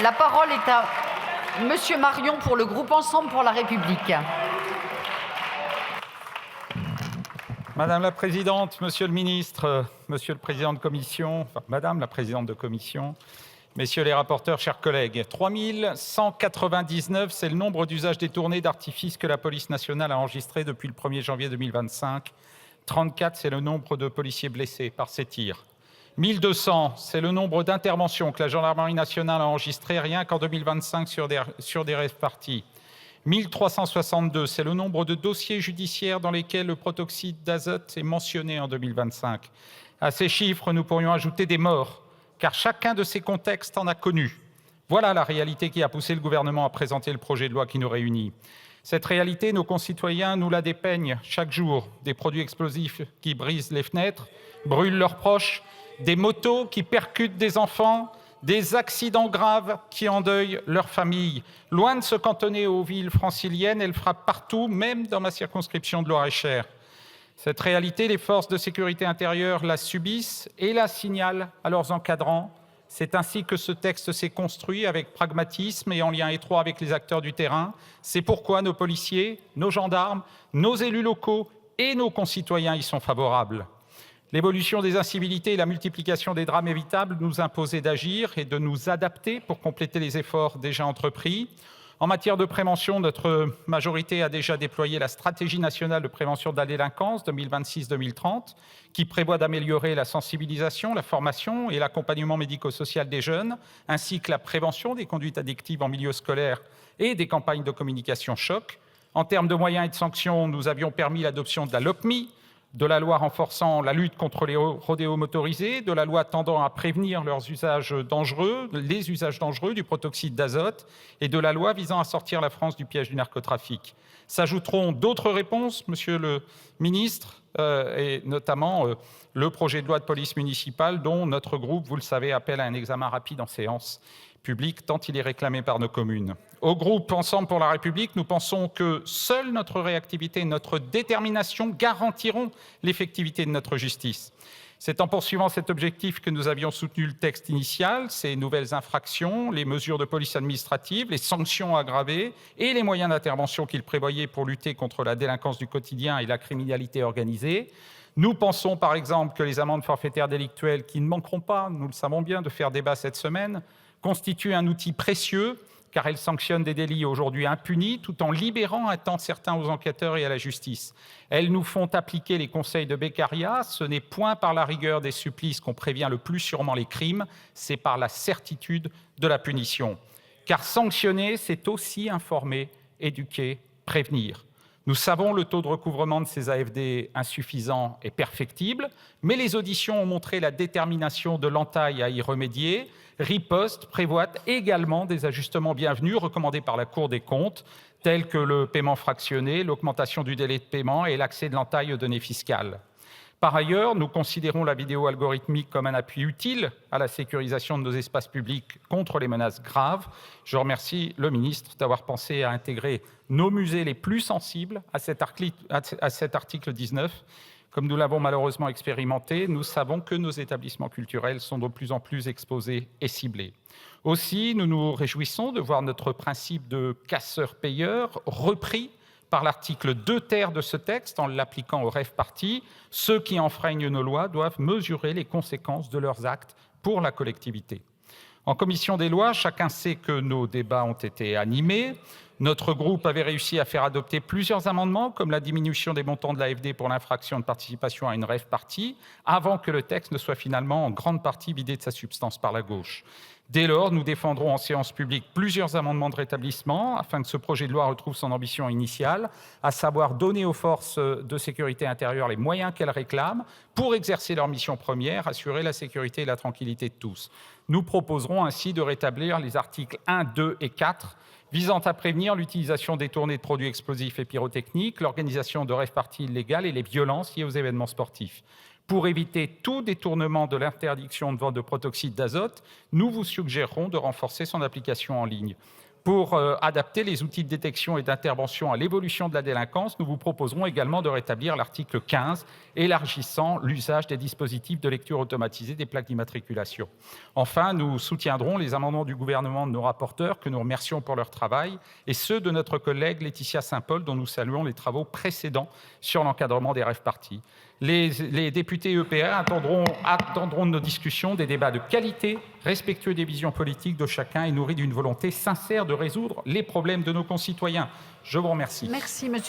La parole est à Monsieur Marion pour le groupe Ensemble pour la République. Madame la Présidente, Monsieur le Ministre, Monsieur le Président de Commission, enfin Madame la Présidente de Commission, Messieurs les rapporteurs, chers collègues, 3199, c'est le nombre d'usages détournés d'artifices que la police nationale a enregistré depuis le 1er janvier 2025. 34, c'est le nombre de policiers blessés par ces tirs. 1200, c'est le nombre d'interventions que la gendarmerie nationale a enregistrées rien qu'en 2025 sur des rave-parties. 1362, c'est le nombre de dossiers judiciaires dans lesquels le protoxyde d'azote est mentionné en 2025. À ces chiffres, nous pourrions ajouter des morts, car chacun de ces contextes en a connu. Voilà la réalité qui a poussé le gouvernement à présenter le projet de loi qui nous réunit. Cette réalité, nos concitoyens nous la dépeignent chaque jour. Des produits explosifs qui brisent les fenêtres, brûlent leurs proches, des motos qui percutent des enfants, des accidents graves qui endeuillent leurs familles. Loin de se cantonner aux villes franciliennes, elle frappe partout, même dans ma circonscription de Loir-et-Cher. Cette réalité, les forces de sécurité intérieure la subissent et la signalent à leurs encadrants. C'est ainsi que ce texte s'est construit avec pragmatisme et en lien étroit avec les acteurs du terrain. C'est pourquoi nos policiers, nos gendarmes, nos élus locaux et nos concitoyens y sont favorables. L'évolution des incivilités et la multiplication des drames évitables nous imposaient d'agir et de nous adapter pour compléter les efforts déjà entrepris. En matière de prévention, notre majorité a déjà déployé la stratégie nationale de prévention de la délinquance 2026-2030, qui prévoit d'améliorer la sensibilisation, la formation et l'accompagnement médico-social des jeunes, ainsi que la prévention des conduites addictives en milieu scolaire et des campagnes de communication choc. En termes de moyens et de sanctions, nous avions permis l'adoption de la LOPMI, de la loi renforçant la lutte contre les rodéos motorisés, de la loi tendant à prévenir les usages dangereux du protoxyde d'azote et de la loi visant à sortir la France du piège du narcotrafic. S'ajouteront d'autres réponses, Monsieur le Ministre, et notamment le projet de loi de police municipale dont notre groupe, vous le savez, appelle à un examen rapide en séance publique tant il est réclamé par nos communes. Au groupe Ensemble pour la République, nous pensons que seule notre réactivité et notre détermination garantiront l'effectivité de notre justice. C'est en poursuivant cet objectif que nous avions soutenu le texte initial, ces nouvelles infractions, les mesures de police administrative, les sanctions aggravées et les moyens d'intervention qu'il prévoyait pour lutter contre la délinquance du quotidien et la criminalité organisée. Nous pensons par exemple que les amendes forfaitaires délictuelles, qui ne manqueront pas, nous le savons bien, de faire débat cette semaine, constituent un outil précieux car elles sanctionnent des délits aujourd'hui impunis tout en libérant un temps certain aux enquêteurs et à la justice. Elles nous font appliquer les conseils de Beccaria. Ce n'est point par la rigueur des supplices qu'on prévient le plus sûrement les crimes, c'est par la certitude de la punition. Car sanctionner, c'est aussi informer, éduquer, prévenir. Nous savons le taux de recouvrement de ces AFD insuffisant et perfectible, mais les auditions ont montré la détermination de l'entaille à y remédier. Riposte prévoit également des ajustements bienvenus recommandés par la Cour des comptes, tels que le paiement fractionné, l'augmentation du délai de paiement et l'accès de l'entaille aux données fiscales. Par ailleurs, nous considérons la vidéo algorithmique comme un appui utile à la sécurisation de nos espaces publics contre les menaces graves. Je remercie le ministre d'avoir pensé à intégrer nos musées les plus sensibles à cet article 19. Comme nous l'avons malheureusement expérimenté, nous savons que nos établissements culturels sont de plus en plus exposés et ciblés. Aussi, nous nous réjouissons de voir notre principe de casseur-payeur repris par l'article 2 ter de ce texte en l'appliquant aux rave-parties. Ceux qui enfreignent nos lois doivent mesurer les conséquences de leurs actes pour la collectivité. En commission des lois, chacun sait que nos débats ont été animés. Notre groupe avait réussi à faire adopter plusieurs amendements, comme la diminution des montants de l'AFD pour l'infraction de participation à une rave-party, avant que le texte ne soit finalement en grande partie vidé de sa substance par la gauche. Dès lors, nous défendrons en séance publique plusieurs amendements de rétablissement afin que ce projet de loi retrouve son ambition initiale, à savoir donner aux forces de sécurité intérieure les moyens qu'elles réclament pour exercer leur mission première, assurer la sécurité et la tranquillité de tous. Nous proposerons ainsi de rétablir les articles 1, 2 et 4 visant à prévenir l'utilisation détournée de produits explosifs et pyrotechniques, l'organisation de rave-parties illégales et les violences liées aux événements sportifs. Pour éviter tout détournement de l'interdiction de vente de protoxyde d'azote, nous vous suggérerons de renforcer son application en ligne. Pour adapter les outils de détection et d'intervention à l'évolution de la délinquance, nous vous proposerons également de rétablir l'article 15, élargissant l'usage des dispositifs de lecture automatisée des plaques d'immatriculation. Enfin, nous soutiendrons les amendements du gouvernement de nos rapporteurs, que nous remercions pour leur travail, et ceux de notre collègue Laetitia Saint-Paul, dont nous saluons les travaux précédents sur l'encadrement des rave-parties. Les députés EPR attendront de nos discussions des débats de qualité, respectueux des visions politiques de chacun et nourris d'une volonté sincère de résoudre les problèmes de nos concitoyens. Je vous remercie. Merci, monsieur.